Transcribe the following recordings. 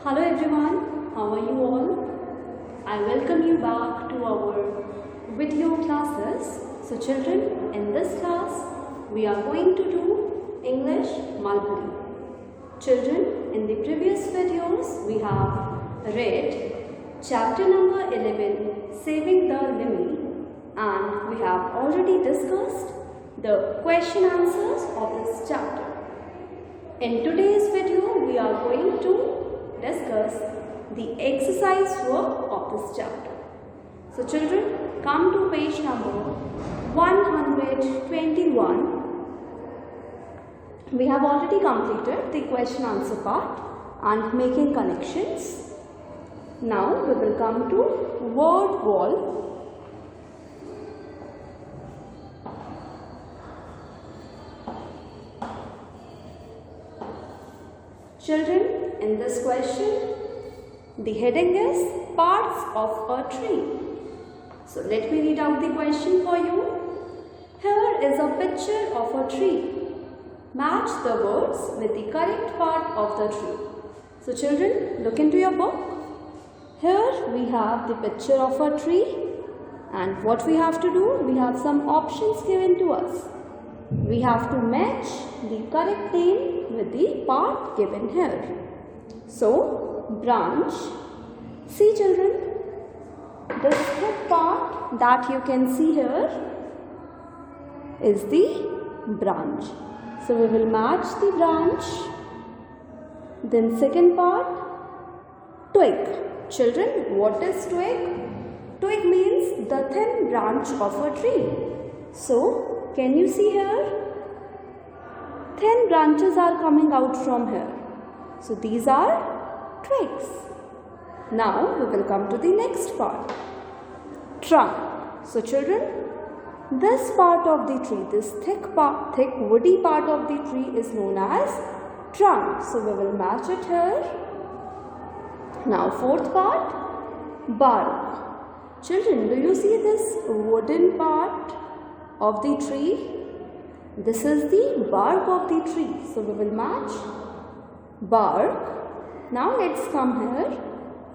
Hello everyone, how are you all? I welcome you back to our video classes. So children, in this class, we are going to do English Mulberry. Children, in the previous videos, we have read chapter number 11, Saving the Lemmy, and we have already discussed the question answers of this chapter. In today's video, we are going to discuss the exercise work of this chapter. So children, come to page number 121. We have already completed the question answer part and making connections. Now we will come to word wall. Children, in this question, the heading is parts of a tree. So let me read out the question for you. Here is a picture of a tree. Match the words with the correct part of the tree. So children, look into your book. Here we have the picture of a tree, and what we have to do, we have some options given to us. We have to match the correct name with the part given here. So, branch. See children, this thick part that you can see here is the branch. So, we will match the branch. Then second part, twig. Children, what is twig? Twig means the thin branch of a tree. So, can you see here? Thin branches are coming out from here. So these are twigs. Now we will come to the next part. Trunk. So children, this part of the tree, this thick woody part of the tree is known as trunk. So we will match it here. Now fourth part, bark. Children, do you see this wooden part of the tree? This is the bark of the tree. So we will match bark. Now let's come here.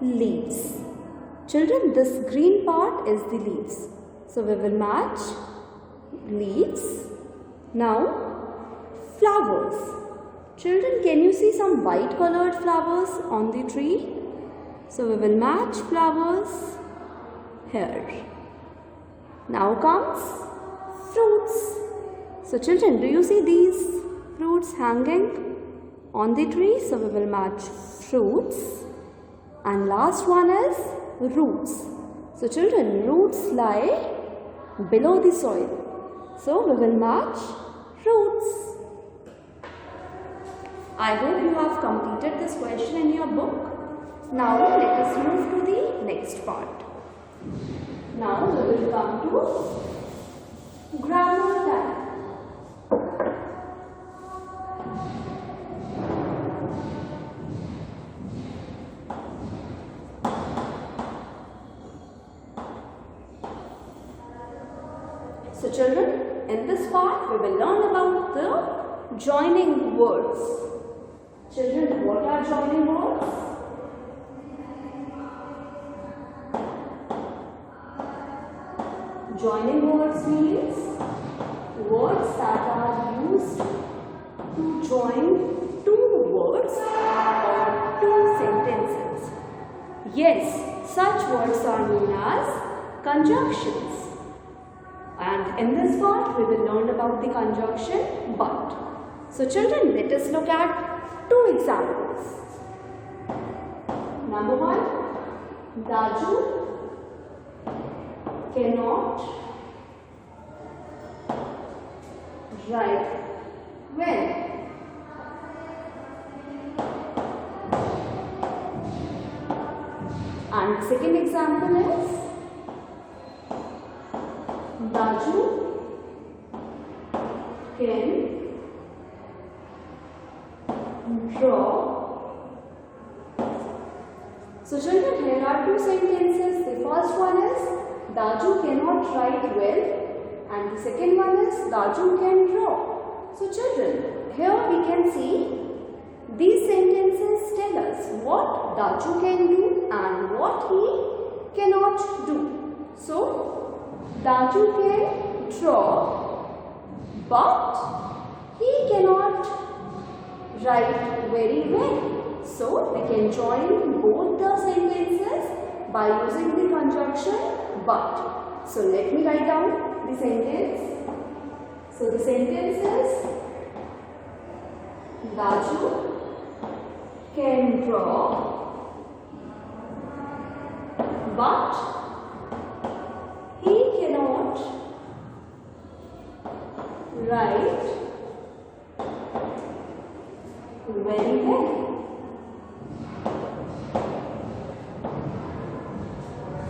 Leaves. Children, this green part is the leaves. So we will match leaves. Now flowers. Children, can you see some white colored flowers on the tree? So we will match flowers here. Now comes fruits. So children, do you see these fruits hanging on the tree? So we will match fruits. And last one is roots. So children, roots lie below the soil. So we will match roots. I hope you have completed this question in your book. Now let us move to the next part. Now we will come to grammar time. So children, in this part we will learn about the joining words. Children, what are joining words? Joining words means words that are used to join two words or two sentences. Yes, such words are known as conjunctions. And in this part, we will learn about the conjunction but. So children, let us look at two examples. Number one, Raju cannot write well. And second example is Raju can draw. So children, here are two sentences. The first one is Raju cannot write well, and the second one is Raju can draw. So children, here we can see these sentences tell us what Daju can do and what he cannot do. So, Daju can draw, but he cannot write very well. So, we can join both the sentences by using the conjunction but. So, let me write down the sentence. So, the sentence is Daju can draw, but he cannot write very well.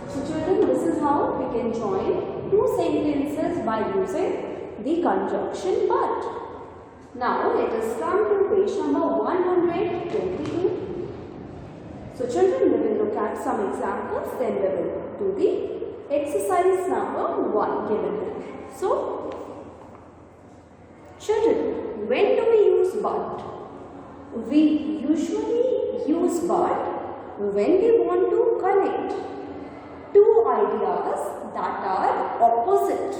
So children, this is how we can join two sentences by using the conjunction but. Now let us come to page number 122. So children, we will look at some examples, then we will do the exercise number 1 given here. So children, when do we use but? We usually use but when we want to connect two ideas that are opposite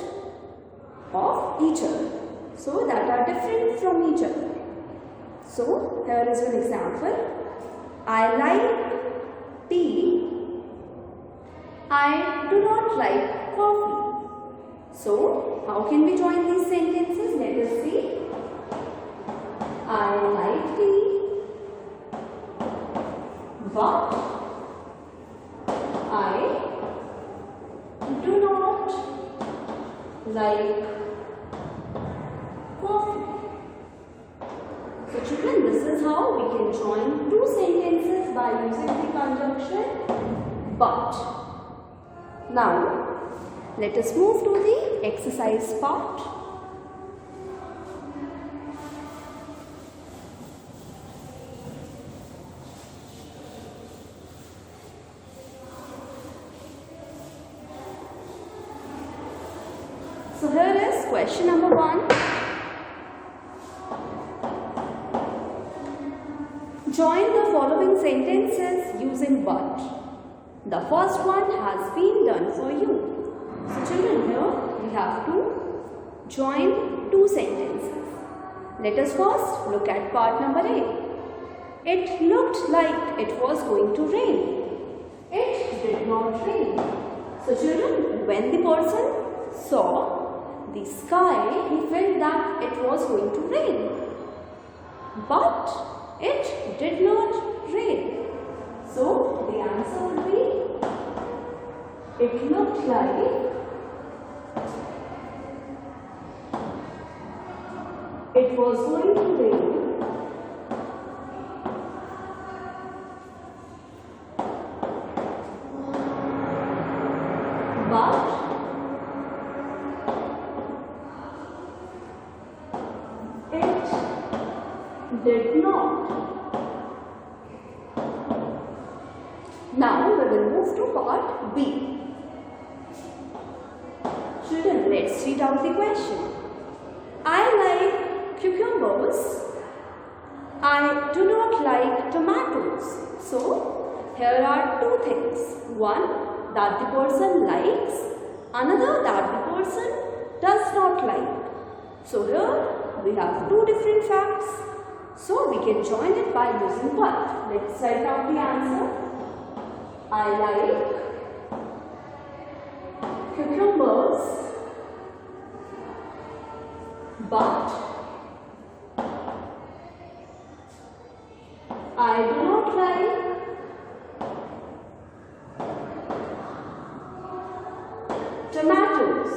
of each other. So that are different from each other. So here is an example. I like tea. I do not like coffee. So how can we join these sentences? Let us see. I like tea, but I do not like coffee. So children, this is how we can join two sentences by using the conjunction but. Now, let us move to the exercise part. So here is question number 1. Join the following sentences using but. The first one has been done for you. So children, here we have to join two sentences. Let us first look at part number A. It looked like it was going to rain. It did not rain. So children, when the person saw the sky, he felt that it was going to rain. But it did not rain. So the answer would be, it looked like it was going to rain, but it did not. Now we will move to part B. Children, let's read out the question. I like cucumbers. I do not like tomatoes. So, here are two things. One, that the person likes. Another, that the person does not like. So, here we have two different facts. So, we can join it by using but. Let's write out the answer. I like cucumbers, but I do not like tomatoes.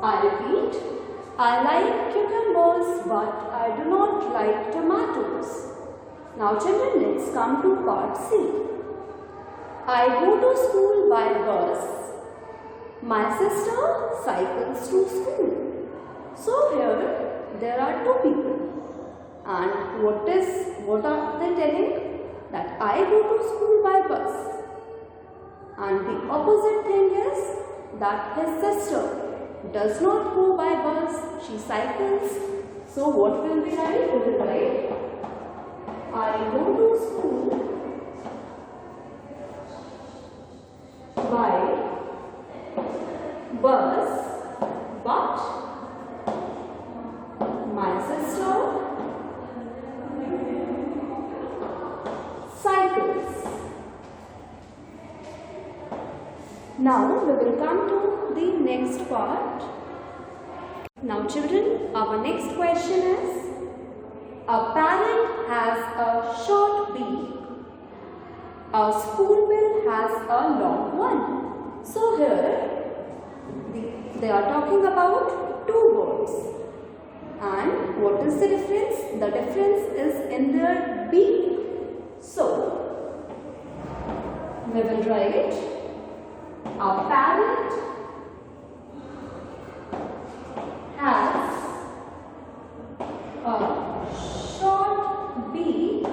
I repeat, I like cucumbers, but I do not like tomatoes. Now children, let's come to part C. I go to school by bus. My sister cycles to school. So here there are two people. And what are they telling? That I go to school by bus. And the opposite thing is that his sister does not go by bus, she cycles. So what will we write? We will write, I go to school by bus, but my sister cycles. Now we will come to the next part. Now children, our next question is, a parrot has a short beak, a spoonbill has a long one. So here they are talking about two birds. And what is the difference? The difference is in their beak. So we will write, a parrot has a short beak,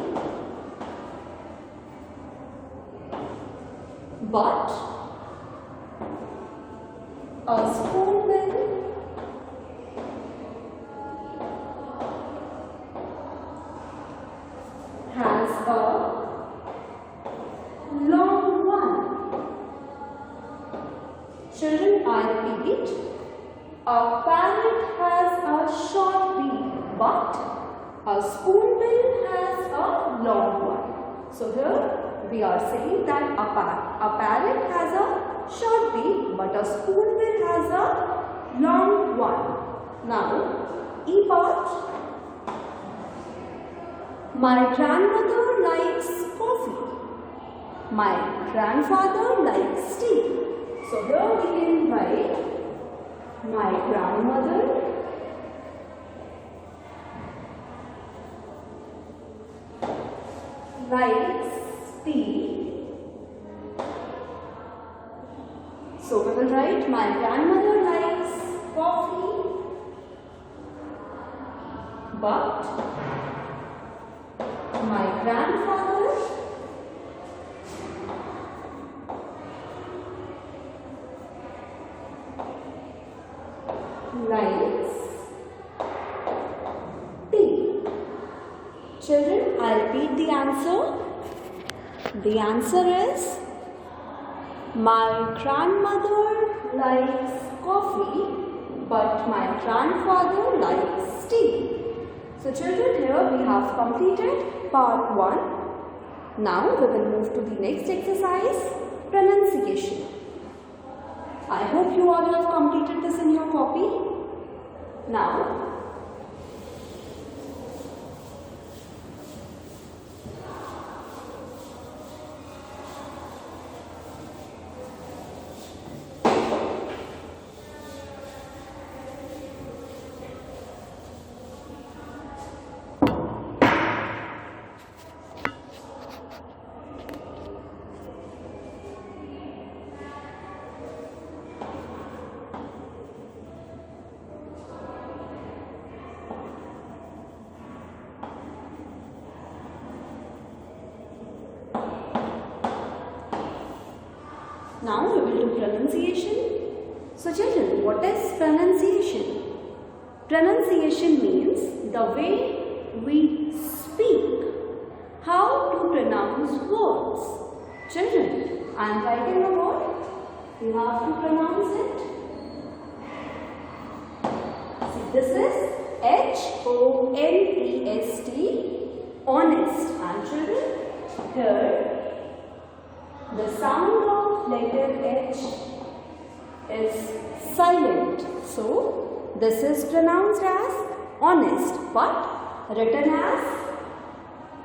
but a spoonbill has a long one. Children, I repeat, a parrot has a short beak, but a spoonbill has a long one. So here we are saying that a parrot has a short beak, but a spoonbill has a long one. Now, E part. My grandmother likes coffee. My grandfather likes tea. So here we can write, my grandmother likes tea. So we will write, my grandmother likes coffee, but my grandfather likes tea. Children, I repeat the answer. The answer is, my grandmother likes coffee, but my grandfather likes tea. So children, here we have completed part 1. Now we will move to the next exercise, pronunciation. I hope you all have completed this in your copy. Now, we will do pronunciation. So children, what is pronunciation? Pronunciation means the way we speak, how to pronounce words. Children, I am writing a word. You have to pronounce it. See, this is H-O-N-E-S-T, honest. And children, here the sound of letter H is silent. So, this is pronounced as honest, but written as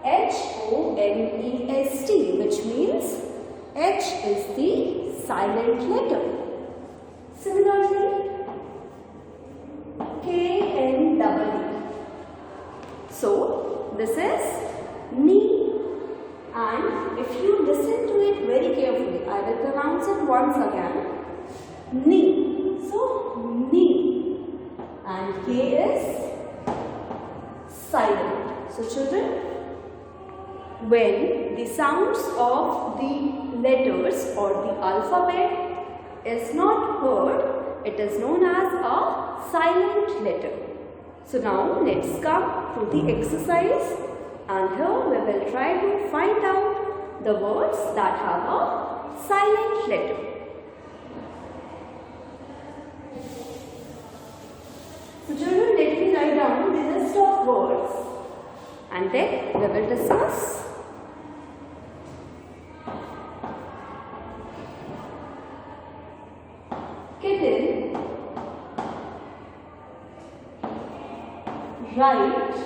H-O-N-E-S-T, which means H is the silent letter. Similarly, K-N-E-E. So, this is knee. And if you listen to it very carefully, I will pronounce it once again. Knee. So, knee. And K is silent. So, children, when the sounds of the letters or the alphabet is not heard, it is known as a silent letter. So now let's come to the exercise, and here we will try to find out the words that have a silent letter. So children, let me write down the list of words and then we will discuss. Kitten, right,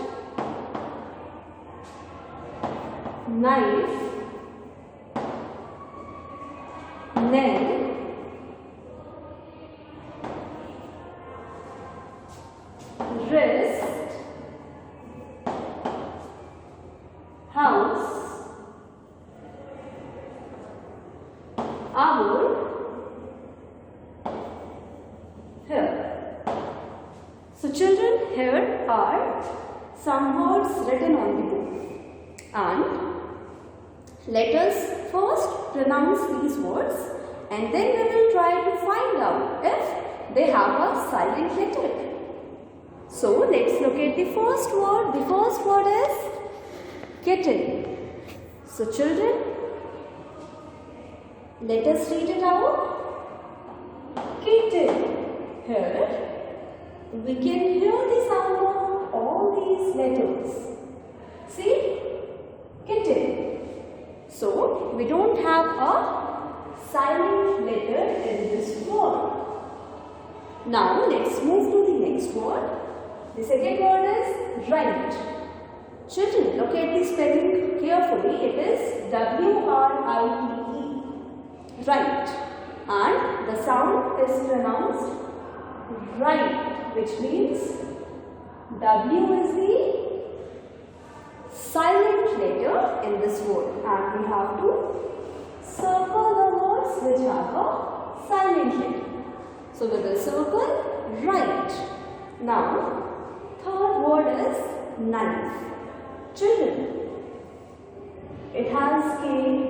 knife, nail, wrist, house, owl, here. So children, here are some words written on the book, and let us first pronounce these words and then we will try to find out if they have a silent letter. So let's look at the first word. The first word is kitten. So children, let us read it out. Kitten. Here we can hear the sound of all these letters. See? Kitten. So we don't have a silent letter in this word. Now let's move to the next word. The second word is right. Children, look at the spelling carefully. It is W-R-I-T-E. Right. And the sound is pronounced right, which means W is the silent letter in this word. And we have to circle the words which have a silent letter. So we will circle right. Now, third word is knife. Children, it has K,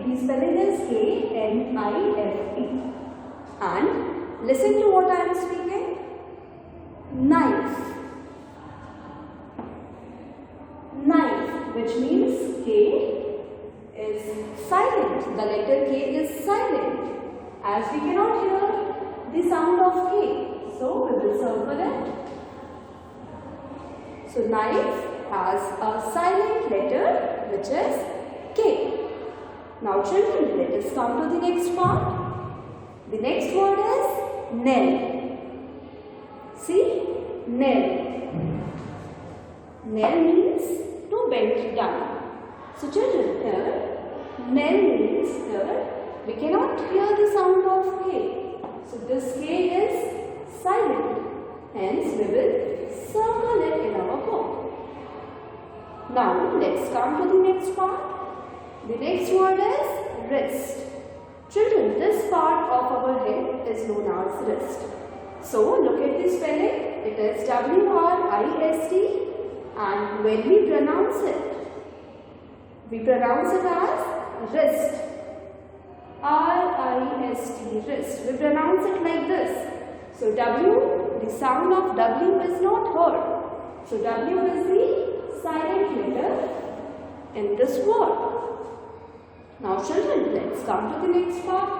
the spelling is K-N-I-F-E. And listen to what I am speaking. Knife. Knife, which means K is silent. The letter K is silent, as we cannot hear the sound of K. So we will circle it. So knife has a silent letter which is K. Now children, let us come to the next part. The next word is nail. See? Nail. Nail means to bend down. So children, here, nail means here, we cannot hear the sound of K. So this K is silent. Hence, we will circle it in our book. Now, let's come to the next part. The next word is wrist. Children, this part of our head is known as wrist. So, look at the spelling. It is W-R-I-S-T, and when we pronounce it as wrist. R-I-S-T, wrist. We pronounce it like this. So, W, the sound of W is not heard. So, W is the silent letter in this word. Now, children, let's come to the next part.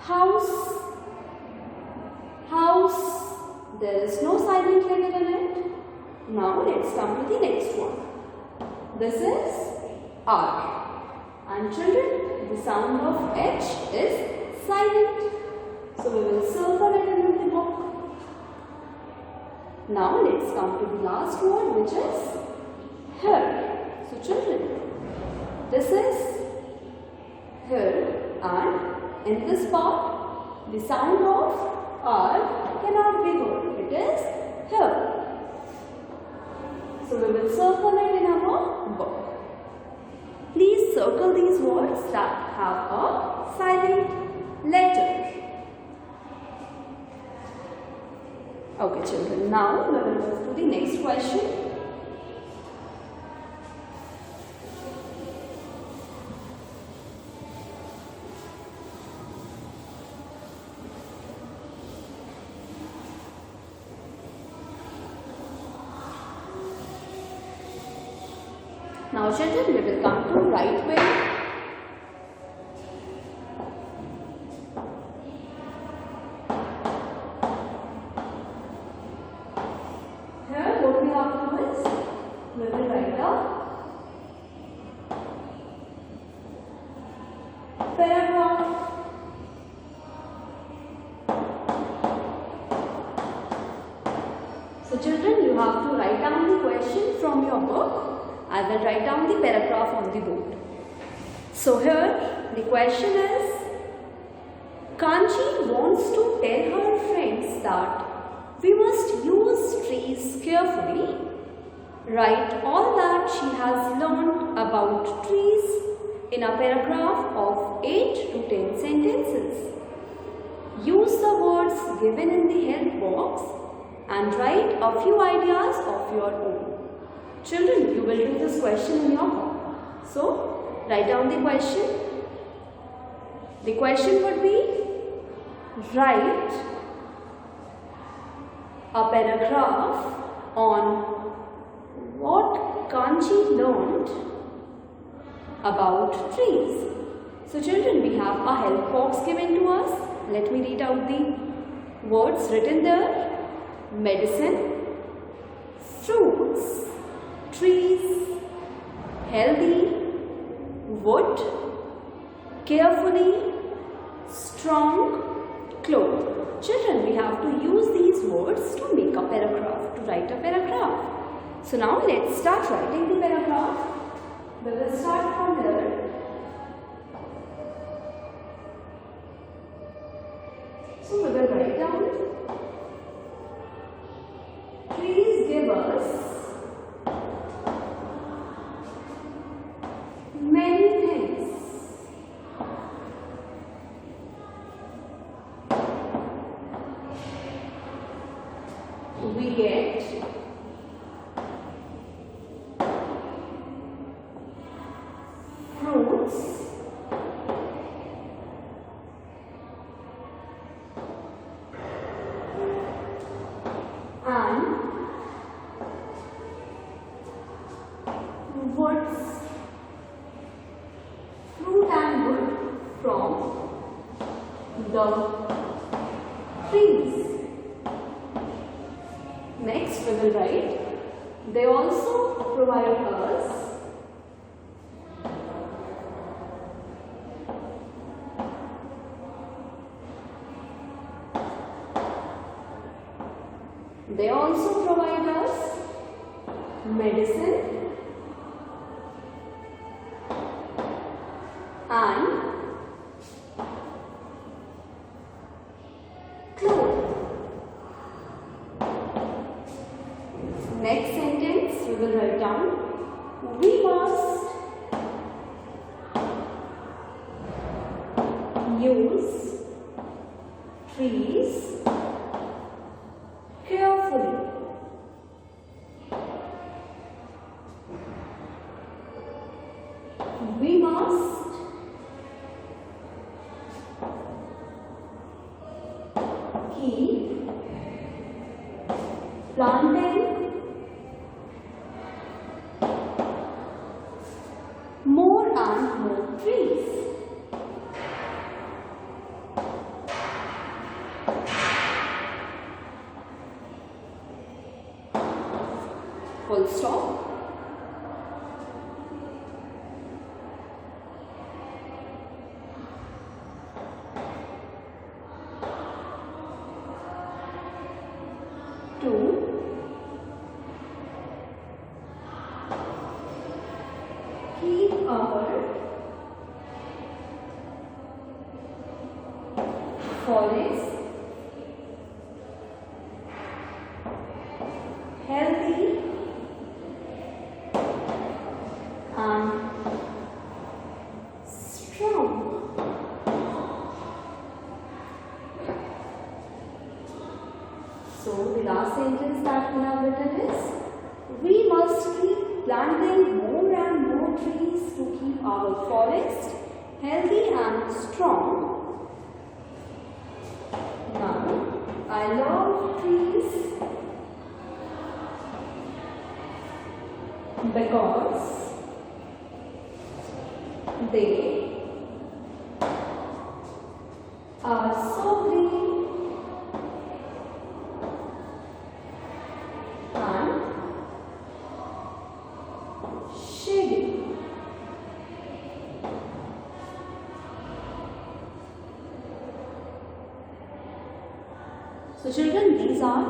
House. House. There is no silent letter in it. Now, let's come to the next one. This is R. And children, the sound of H is silent. So, we will circle it in the book. Now, let's come to the last word, which is here. So, children, this is here, and in this part, the sound of R cannot be heard. It is here. So, we will circle it in our book. Please circle these words that have a silent letter. Okay, children, now we will move to the next question. Now children, we will come to right way. Here what we have to do is, we will write a paragraph. So children, you have to write down the question from your book. I will write down the paragraph on the board. So here the question is, Kanchi wants to tell her friends that we must use trees carefully. Write all that she has learned about trees in a paragraph of 8 to 10 sentences. Use the words given in the help box and write a few ideas of your own. Children, you will do this question in your home. So, write down the question. The question would be, write a paragraph on what Kanchi learned about trees. So children, we have a help box given to us. Let me read out the words written there. Medicine, fruits, trees, healthy, wood, carefully, strong, cloth. Children, we have to use these words to make a paragraph, to write a paragraph. So now let's start writing the paragraph. We will start from here. So we will write down, trees give us many things. We get fruits, and woods, fruit and wood from the trees. Next we will write, they also provide us medicine and clothes. Next sentence we will write down, we must use trees carefully. We must keep planting more and more trees. Full stop. Keep our forest healthy and strong. So the last sentence that we have written is, we must keep planting more and more trees to keep our forest healthy and strong. Now, I love trees because They are so green and shady. So children, these are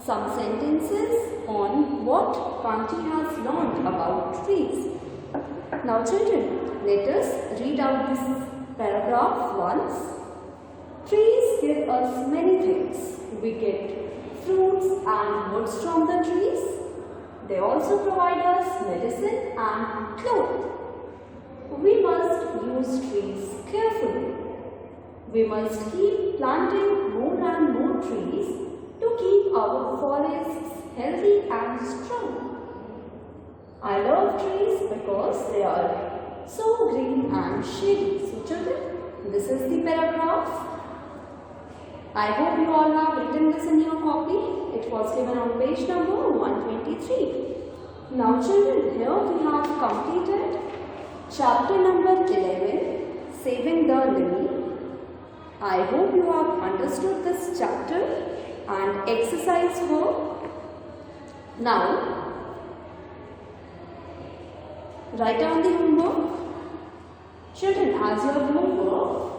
some sentences on what Kanti has learned about trees. Now children, let us read out this paragraph once. Trees give us many things. We get fruits and woods from the trees. They also provide us medicine and clothes. We must use trees carefully. We must keep planting more and more trees to keep our forests healthy and strong. I love trees because they are so green and shady. So children, this is the paragraph. I hope you all have written this in your copy. It was given on page number 123. Now children, here we have completed chapter number 11, Saving the Lily. I hope you have understood this chapter and exercise work. Now, write down the homework. Children, as your homework,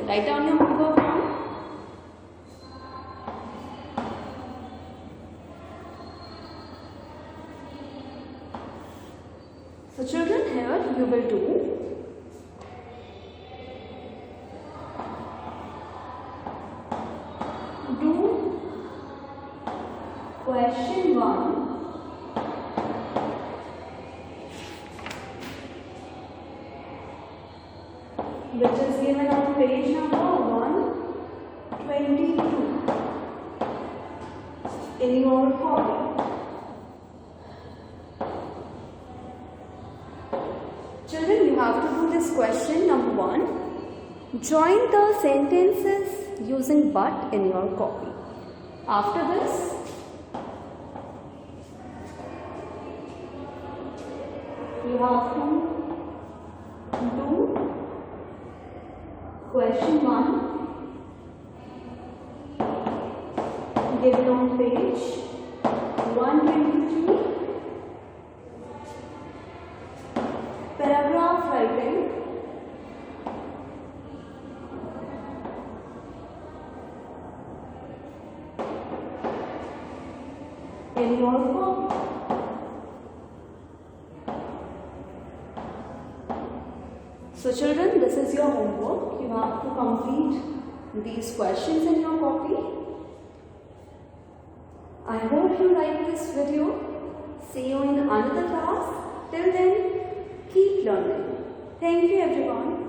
write down your homework now. So children, here you will do question 1 which is given on page number 122 in your copy. Children, you have to do this question number 1. Join the sentences using but in your copy. After this, you have to do question 1 given on page 123. Paragraph writing. In your copy. So children, this is your homework. You have to complete these questions in your copy. I hope you like this video. See you in another class. Till then, keep learning. Thank you everyone.